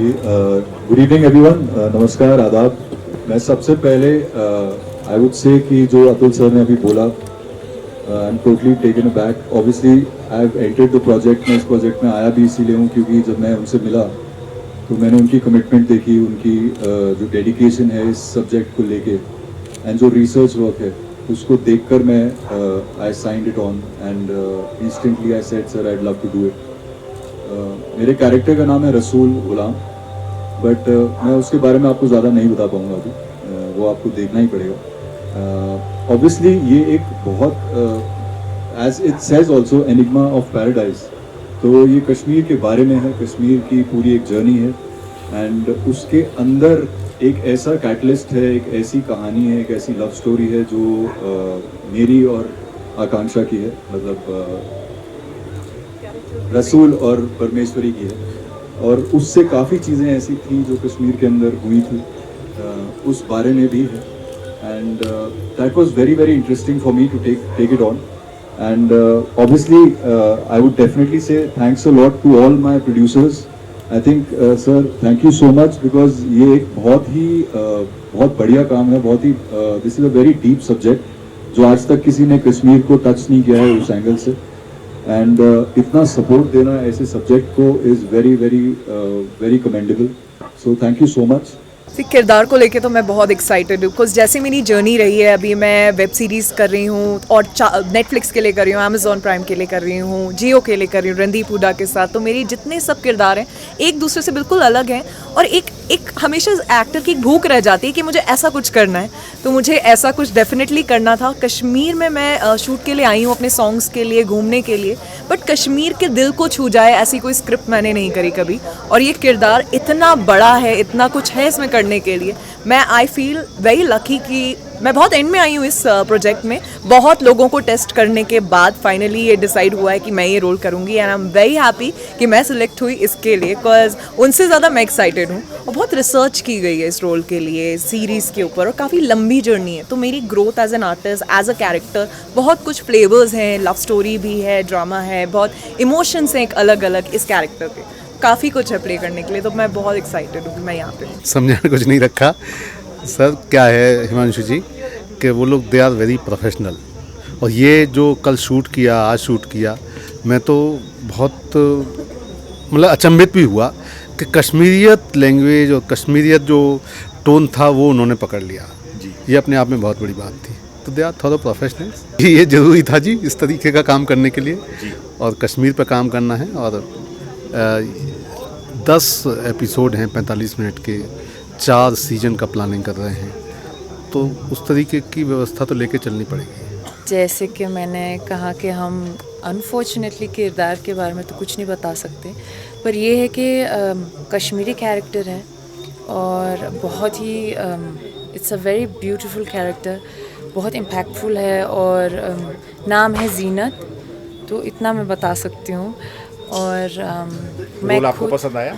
जी good evening everyone, नमस्कार, आदाब। मैं सबसे पहले आई वुड से कि जो अतुल सर ने अभी बोला, I am totally taken aback. Obviously I have entered the project. मैं इस प्रोजेक्ट में आया भी इसीलिए हूँ क्योंकि जब मैं उनसे मिला तो मैंने उनकी कमिटमेंट देखी, उनकी जो डेडिकेशन है इस सब्जेक्ट को लेके एंड जो रिसर्च वर्क है उसको देखकर मैं I signed it on and instantly I said sir I love to do it. मेरे कैरेक्टर का नाम है रसूल गुलाम, बट मैं उसके बारे में आपको ज़्यादा नहीं बता पाऊँगा अभी। वो आपको देखना ही पड़ेगा। ऑब्वियसली ये एक बहुत as it says also enigma of paradise, तो ये कश्मीर के बारे में है, कश्मीर की पूरी एक जर्नी है एंड उसके अंदर एक ऐसा कैटलिस्ट है, एक ऐसी कहानी है, एक ऐसी लव स्टोरी है जो मेरी और आकांक्षा की है, मतलब रसूल और परमेश्वरी की है। और उससे काफ़ी चीज़ें ऐसी थी जो कश्मीर के अंदर हुई थी, उस बारे में भी है and that was very very interesting for me to take it on and obviously I would definitely say thanks a lot to all my producers. I think sir thank you so much because ये एक बहुत बढ़िया काम है, बहुत ही this is a very deep subject जो आज तक किसी ने कश्मीर को टच नहीं किया है उस एंगल से एंड इतना सपोर्ट देना ऐसे सब्जेक्ट को is very very very commendable, so thank you so much. किरदार को लेके तो मैं बहुत एक्साइटेड हूँ बिकॉज जैसे मेरी जर्नी रही है, अभी मैं वेब सीरीज़ कर रही हूँ और नेटफ्लिक्स के लिए कर रही हूँ, अमेजॉन प्राइम के लिए कर रही हूँ, जियो के लिए कर रही हूँ रणदीप हुडा के साथ। तो मेरी जितने सब किरदार हैं एक दूसरे से बिल्कुल अलग हैं और एक हमेशा एक्टर की एक भूख रह जाती है कि मुझे ऐसा कुछ करना है, तो मुझे ऐसा कुछ डेफिनेटली करना था। कश्मीर में मैं शूट के लिए आई हूँ, अपने सॉन्ग्स के लिए, घूमने के लिए, बट कश्मीर के दिल को छू जाए ऐसी कोई स्क्रिप्ट मैंने नहीं करी कभी। और ये किरदार इतना बड़ा है, इतना कुछ है इसमें करने के लिए। मैं आई फील वेरी लकी कि मैं बहुत एंड में आई हूँ इस प्रोजेक्ट में। बहुत लोगों को टेस्ट करने के बाद फाइनली ये डिसाइड हुआ है कि मैं ये रोल करूँगी and I am very happy कि मैं सिलेक्ट हुई इसके लिए, बिकॉज उनसे ज़्यादा मैं एक्साइटेड हूँ। और बहुत रिसर्च की गई है इस रोल के लिए, सीरीज़ के ऊपर, और काफ़ी लंबी जर्नी है। तो मेरी growth as an artist, as a character, बहुत कुछ फ्लेवर्स हैं, लव स्टोरी भी है, ड्रामा है, बहुत इमोशंस हैं एक अलग अलग इस कैरेक्टर के, काफ़ी कुछ है प्ले करने के लिए। तो मैं बहुत एक्साइटेड हूँ कि मैं यहाँ पे हूँ। समझाने कुछ नहीं रखा सर। क्या है हिमांशु जी कि वो लोग दे आर वेरी प्रोफेशनल, और ये जो कल शूट किया, आज शूट किया, मैं तो बहुत मतलब अचंभित भी हुआ कि कश्मीरियत लैंग्वेज और कश्मीरियत जो टोन था वो उन्होंने पकड़ लिया जी। ये अपने आप में बहुत बड़ी बात थी। तो दे आर थोड़ा प्रोफेशनल, ये ज़रूरी था जी इस तरीके का काम करने के लिए जी। और कश्मीर पर काम करना है और 10 एपिसोड हैं 45 मिनट के, 4 सीजन का प्लानिंग कर रहे हैं, तो उस तरीके की व्यवस्था तो लेके चलनी पड़ेगी। जैसे कि मैंने कहा कि हम अनफॉर्चुनेटली किरदार के बारे में तो कुछ नहीं बता सकते, पर यह है कि कश्मीरी कैरेक्टर है और बहुत ही it's a very beautiful character, बहुत इम्पैक्टफुल है और नाम है जीनत, तो इतना मैं बता सकती हूँ। और मैं रोल आपको पसंद आया?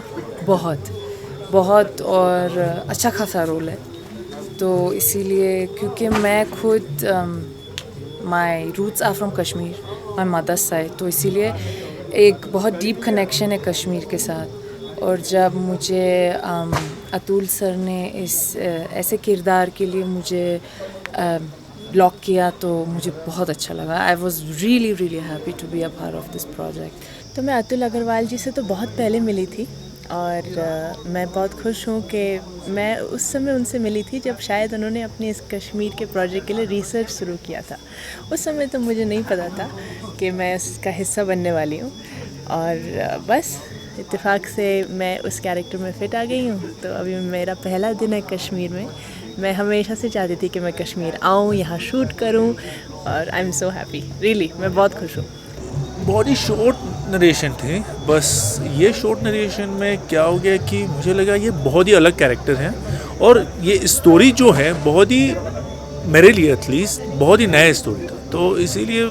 बहुत और अच्छा खासा रोल है, तो इसीलिए क्योंकि मैं खुद my roots are from Kashmir, my mother's side, तो इसीलिए एक बहुत डीप कनेक्शन है कश्मीर के साथ। और जब मुझे अतुल सर ने इस ऐसे किरदार के लिए मुझे ब्लॉक किया तो मुझे बहुत अच्छा लगा। I was really really happy to be a part of this project. तो मैं अतुल अग्रवाल जी से तो बहुत पहले मिली थी और मैं बहुत खुश हूँ कि मैं उस समय उनसे मिली थी जब शायद उन्होंने अपने इस कश्मीर के प्रोजेक्ट के लिए रिसर्च शुरू किया था। उस समय तो मुझे नहीं पता था कि मैं इसका हिस्सा बनने वाली हूँ और बस इत्तेफाक से मैं उस कैरेक्टर में फ़िट आ गई हूँ। तो अभी मेरा पहला दिन है कश्मीर में। मैं हमेशा से चाहती थी कि मैं कश्मीर आऊँ, यहाँ शूट करूँ और I am so happy, really मैं बहुत खुश हूँ। बहुत ही शॉर्ट नरेशन थे, बस ये शॉर्ट नरेशन में क्या हो गया कि मुझे लगा ये बहुत ही अलग कैरेक्टर हैं और ये स्टोरी जो है बहुत ही, मेरे लिए एटलीस्ट, बहुत ही नया स्टोरी था। तो इसीलिए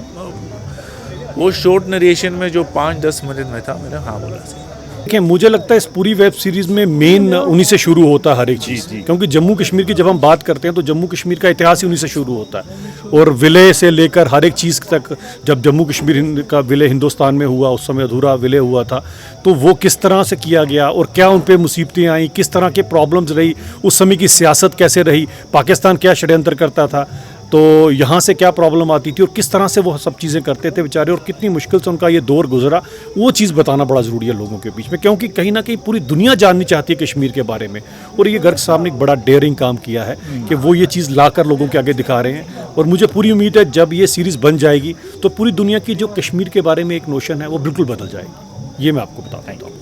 वो शॉर्ट नरेशन में जो 5-10 मिनट में था, मैंने हाँ बोला था। देखिए मुझे लगता है इस पूरी वेब सीरीज़ में मेन उन्हीं से शुरू होता है हर एक चीज़, क्योंकि जम्मू कश्मीर की जब हम बात करते हैं तो जम्मू कश्मीर का इतिहास ही उन्हीं से शुरू होता है और विलय से लेकर हर एक चीज़ तक। जब जम्मू कश्मीर का विलय हिंदुस्तान में हुआ उस समय अधूरा विलय हुआ था, तो वो किस तरह से किया गया और क्या उन पे मुसीबतें आई, किस तरह के प्रॉब्लम्स रही, उस समय की सियासत कैसे रही, पाकिस्तान क्या षड्यंत्र करता था, तो यहाँ से क्या प्रॉब्लम आती थी और किस तरह से वो सब चीज़ें करते थे बेचारे और कितनी मुश्किल से उनका ये दौर गुजरा, वो चीज़ बताना बड़ा ज़रूरी है लोगों के बीच में, क्योंकि कहीं ना कहीं पूरी दुनिया जाननी चाहती है कश्मीर के बारे में। और ये गर्ग साहब ने एक बड़ा डेयरिंग काम किया है कि वो ये चीज़ लाकर लोगों के आगे दिखा रहे हैं। और मुझे पूरी उम्मीद है जब ये सीरीज़ बन जाएगी तो पूरी दुनिया की जो कश्मीर के बारे में एक नोशन है वो बिल्कुल बदल जाएगी। ये मैं आपको बताता हूँ।